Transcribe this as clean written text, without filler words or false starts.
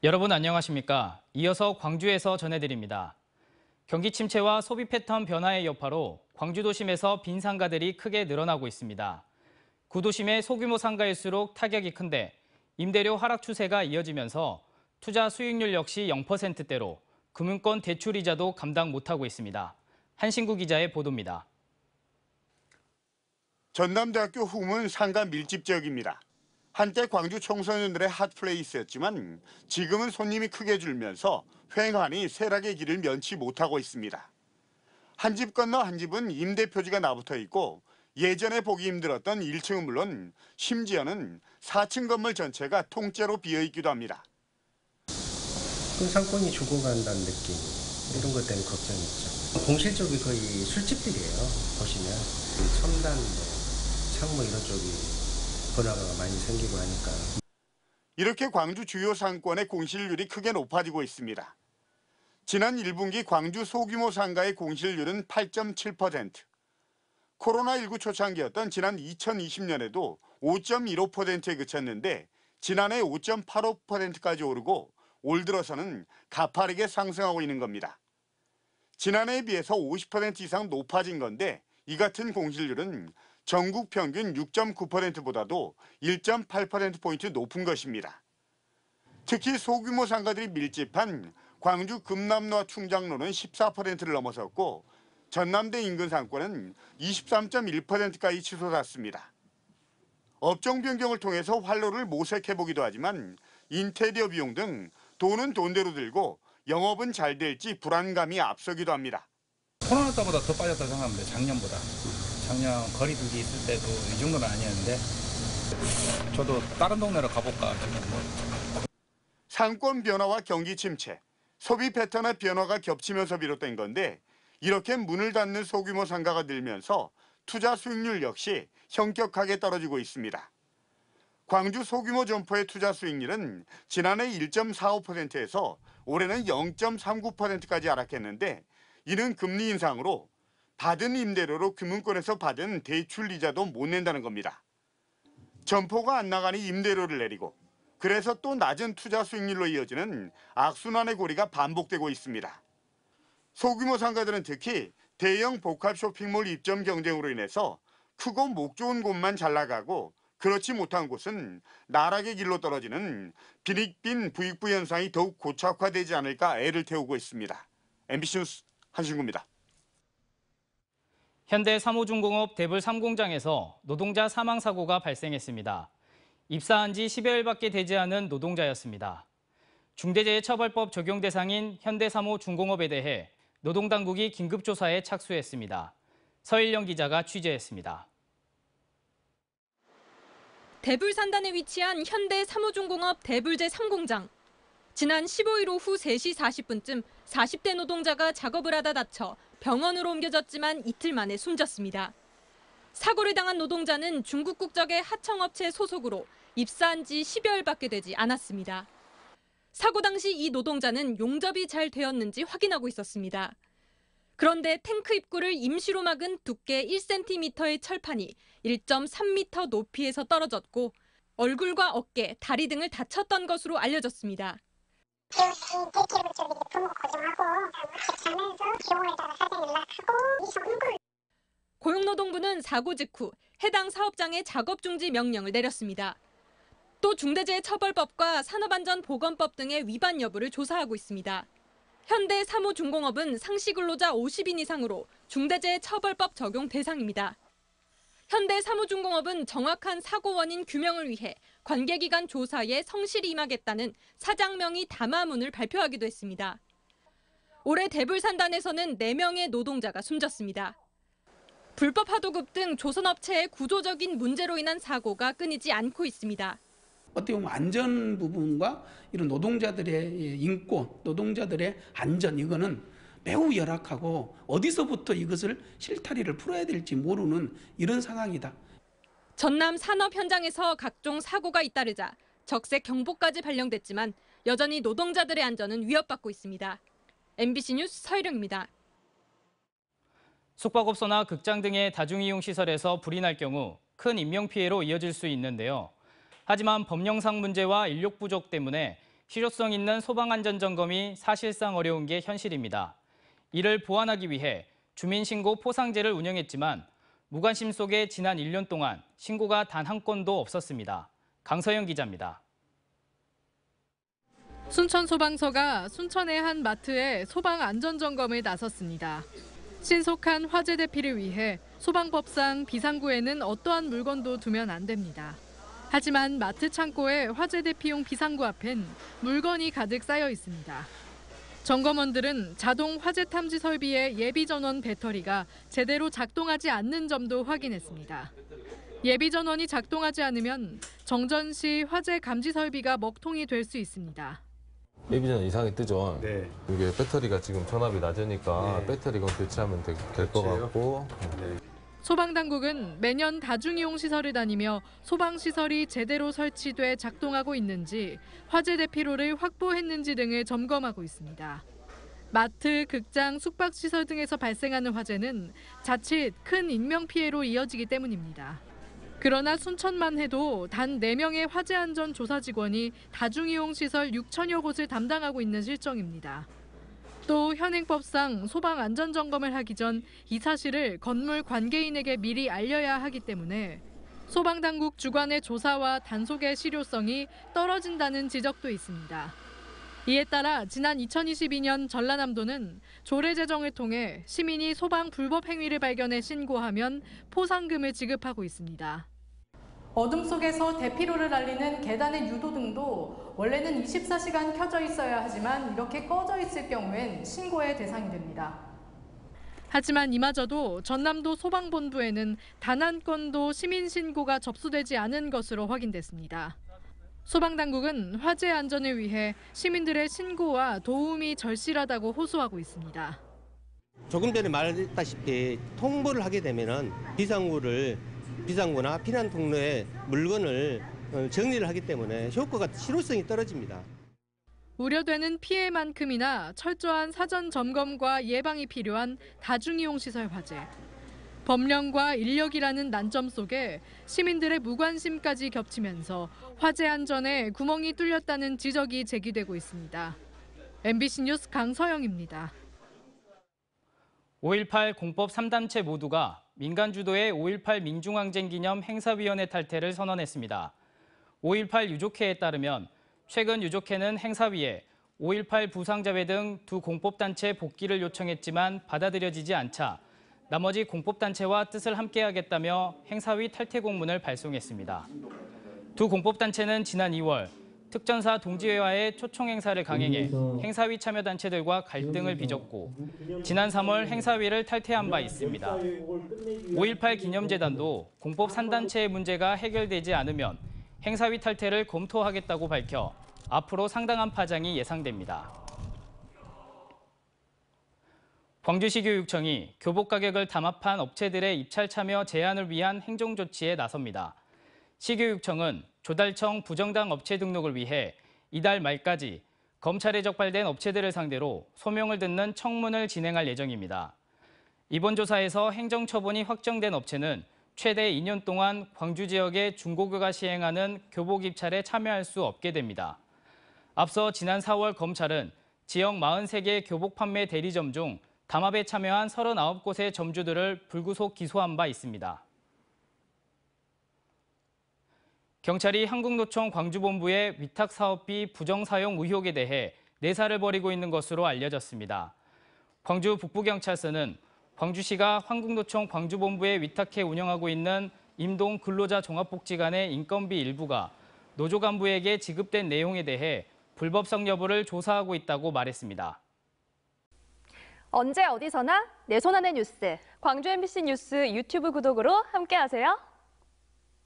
여러분 안녕하십니까? 이어서 광주에서 전해드립니다. 경기 침체와 소비 패턴 변화의 여파로 광주 도심에서 빈 상가들이 크게 늘어나고 있습니다. 구도심의 소규모 상가일수록 타격이 큰데 임대료 하락 추세가 이어지면서 투자 수익률 역시 0%대로 금융권 대출 이자도 감당 못하고 있습니다. 한신구 기자의 보도입니다. 전남대학교 후문 상가 밀집 지역입니다. 한때 광주 청소년들의 핫플레이스였지만 지금은 손님이 크게 줄면서 횡하니 쇠락의 길을 면치 못하고 있습니다. 한 집 건너 한 집은 임대 표지가 나붙어 있고 예전에 보기 힘들었던 1층은 물론 심지어는 4층 건물 전체가 통째로 비어있기도 합니다. 큰 상권이 죽어간다는 느낌, 이런 것 때문에 걱정이죠. 공실 쪽이 거의 술집들이에요. 보시면 첨단, 창모 이런 쪽이 번화가가 많이 생기고 하니까. 이렇게 광주 주요 상권의 공실률이 크게 높아지고 있습니다. 지난 1분기 광주 소규모 상가의 공실률은 8.7%. 코로나19 초창기였던 지난 2020년에도 5.15%에 그쳤는데 지난해 5.85%까지 오르고 올 들어서는 가파르게 상승하고 있는 겁니다. 지난해에 비해서 50% 이상 높아진 건데 이 같은 공실률은 전국 평균 6.9%보다도 1.8%포인트 높은 것입니다. 특히 소규모 상가들이 밀집한 광주 금남로와 충장로는 14%를 넘어섰고 전남대 인근 상권은 23.1%까지 치솟았습니다. 업종 변경을 통해서 활로를 모색해보기도 하지만 인테리어 비용 등 돈은 돈대로 들고 영업은 잘 될지 불안감이 앞서기도 합니다. 코로나 때보다 더 빠졌다고 생각합니다. 작년보다. 작년 거리두기 있을 때도 이 정도는 아니었는데 저도 다른 동네로 가볼까 지금 상권 변화와 경기 침체, 소비 패턴의 변화가 겹치면서 비롯된 건데 이렇게 문을 닫는 소규모 상가가 늘면서 투자 수익률 역시 현격하게 떨어지고 있습니다. 광주 소규모 점포의 투자 수익률은 지난해 1.45%에서 올해는 0.39%까지 하락했는데 이는 금리 인상으로 받은 임대료로 금융권에서 받은 대출 이자도 못 낸다는 겁니다. 점포가 안 나가니 임대료를 내리고 그래서 또 낮은 투자 수익률로 이어지는 악순환의 고리가 반복되고 있습니다. 소규모 상가들은 특히 대형 복합 쇼핑몰 입점 경쟁으로 인해서 크고 목 좋은 곳만 잘 나가고 그렇지 못한 곳은 나락의 길로 떨어지는 빈익빈 부익부 현상이 더욱 고착화되지 않을까 애를 태우고 있습니다. MBC 뉴스 한신구입니다. 현대사무중공업 대불 3공장에서 노동자 사망 사고가 발생했습니다. 입사한 지 10여일밖에 되지 않은 노동자였습니다. 중대재해처벌법 적용 대상인 현대사무중공업에 대해 노동당국이 긴급조사에 착수했습니다. 서일영 기자가 취재했습니다. 대불 산단에 위치한 현대사무중공업 대불 제3공장. 지난 15일 오후 3시 40분쯤 40대 노동자가 작업을 하다 다쳐 병원으로 옮겨졌지만 이틀 만에 숨졌습니다. 사고를 당한 노동자는 중국 국적의 하청업체 소속으로 입사한 지 10여일밖에 되지 않았습니다. 사고 당시 이 노동자는 용접이 잘 되었는지 확인하고 있었습니다. 그런데 탱크 입구를 임시로 막은 두께 1cm의 철판이 1.3m 높이에서 떨어졌고 얼굴과 어깨, 다리 등을 다쳤던 것으로 알려졌습니다. 고용노동부는 사고 직후 해당 사업장에 작업 중지 명령을 내렸습니다. 또 중대재해처벌법과 산업안전보건법 등의 위반 여부를 조사하고 있습니다. 현대사무중공업은 상시근로자 50인 이상으로 중대재해처벌법 적용 대상입니다. 현대사무중공업은 정확한 사고 원인 규명을 위해 관계기관 조사에 성실히 임하겠다는 사장명의 담화문을 발표하기도 했습니다. 올해 대불산단에서는 4명의 노동자가 숨졌습니다. 불법 하도급 등 조선업체의 구조적인 문제로 인한 사고가 끊이지 않고 있습니다. 어떻게 보면 안전 부분과 이런 노동자들의 인권, 노동자들의 안전 이거는 매우 열악하고 어디서부터 이것을 실타리를 풀어야 될지 모르는 이런 상황이다. 전남 산업 현장에서 각종 사고가 잇따르자 적색 경보까지 발령됐지만 여전히 노동자들의 안전은 위협받고 있습니다. MBC 뉴스 서희령입니다. 숙박업소나 극장 등의 다중이용시설에서 불이 날 경우 큰 인명피해로 이어질 수 있는데요. 하지만 법령상 문제와 인력 부족 때문에 실효성 있는 소방안전점검이 사실상 어려운 게 현실입니다. 이를 보완하기 위해 주민신고 포상제를 운영했지만 무관심 속에 지난 1년 동안 신고가 단 한 건도 없었습니다. 강서영 기자입니다. 순천소방서가 순천의 한 마트에 소방안전점검에 나섰습니다. 신속한 화재 대피를 위해 소방법상 비상구에는 어떠한 물건도 두면 안 됩니다. 하지만 마트 창고에 화재 대피용 비상구 앞엔 물건이 가득 쌓여 있습니다. 점검원들은 자동 화재 탐지 설비의 예비 전원 배터리가 제대로 작동하지 않는 점도 확인했습니다. 예비 전원이 작동하지 않으면 정전 시 화재 감지 설비가 먹통이 될 수 있습니다. 예비 전원 이상이 뜨죠. 네. 이게 배터리가 지금 전압이 낮으니까 네. 배터리건 교체하면 될 것 같고. 네. 소방당국은 매년 다중이용 시설을 다니며 소방시설이 제대로 설치돼 작동하고 있는지, 화재 대피로를 확보했는지 등을 점검하고 있습니다. 마트, 극장, 숙박시설 등에서 발생하는 화재는 자칫 큰 인명피해로 이어지기 때문입니다. 그러나 순천만 해도 단 4명의 화재안전 조사 직원이 다중이용시설 6천여 곳을 담당하고 있는 실정입니다. 또 현행법상 소방안전점검을 하기 전 이 사실을 건물 관계인에게 미리 알려야 하기 때문에 소방당국 주관의 조사와 단속의 실효성이 떨어진다는 지적도 있습니다. 이에 따라 지난 2022년 전라남도는 조례 제정을 통해 시민이 소방 불법 행위를 발견해 신고하면 포상금을 지급하고 있습니다. 어둠 속에서 대피로를 알리는 계단의 유도등도 원래는 24시간 켜져 있어야 하지만 이렇게 꺼져 있을 경우엔 신고의 대상이 됩니다. 하지만 이마저도 전남도 소방본부에는 단 한 건도 시민 신고가 접수되지 않은 것으로 확인됐습니다. 소방당국은 화재 안전을 위해 시민들의 신고와 도움이 절실하다고 호소하고 있습니다. 조금 전에 말했다시피 통보를 하게 되면은 비상구나 피난 통로에 물건을 정리를 하기 때문에 효과가 실효성이 떨어집니다. 우려되는 피해만큼이나 철저한 사전 점검과 예방이 필요한 다중이용시설 화재. 법령과 인력이라는 난점 속에 시민들의 무관심까지 겹치면서 화재 안전에 구멍이 뚫렸다는 지적이 제기되고 있습니다. MBC 뉴스 강서영입니다. 5.18 공법 3단체 모두가 민간 주도의 5.18 민중항쟁 기념 행사위원회 탈퇴를 선언했습니다. 5.18 유족회에 따르면 최근 유족회는 행사위에 5.18 부상자회 등 두 공법단체 복귀를 요청했지만 받아들여지지 않자 나머지 공법단체와 뜻을 함께하겠다며 행사위 탈퇴 공문을 발송했습니다. 두 공법단체는 지난 2월 특전사 동지회와의 초청 행사를 강행해 행사위 참여단체들과 갈등을 빚었고 지난 3월 행사위를 탈퇴한 바 있습니다. 5.18 기념재단도 공법 3단체의 문제가 해결되지 않으면 행사위 탈퇴를 검토하겠다고 밝혀 앞으로 상당한 파장이 예상됩니다. 광주시 교육청이 교복 가격을 담합한 업체들의 입찰 참여 제한을 위한 행정 조치에 나섭니다. 시교육청은 조달청 부정당 업체 등록을 위해 이달 말까지 검찰에 적발된 업체들을 상대로 소명을 듣는 청문을 진행할 예정입니다. 이번 조사에서 행정처분이 확정된 업체는 최대 2년 동안 광주 지역의 중고교가 시행하는 교복 입찰에 참여할 수 없게 됩니다. 앞서 지난 4월 검찰은 지역 43개 교복 판매 대리점 중 담합에 참여한 39곳의 점주들을 불구속 기소한 바 있습니다. 경찰이 한국노총 광주본부의 위탁사업비 부정사용 의혹에 대해 내사를 벌이고 있는 것으로 알려졌습니다. 광주 북부경찰서는 광주시가 한국노총 광주본부에 위탁해 운영하고 있는 임동 근로자 종합복지관의 인건비 일부가 노조 간부에게 지급된 내용에 대해 불법성 여부를 조사하고 있다고 말했습니다. 언제 어디서나 내 손 안의 뉴스. 광주 MBC 뉴스 유튜브 구독으로 함께하세요.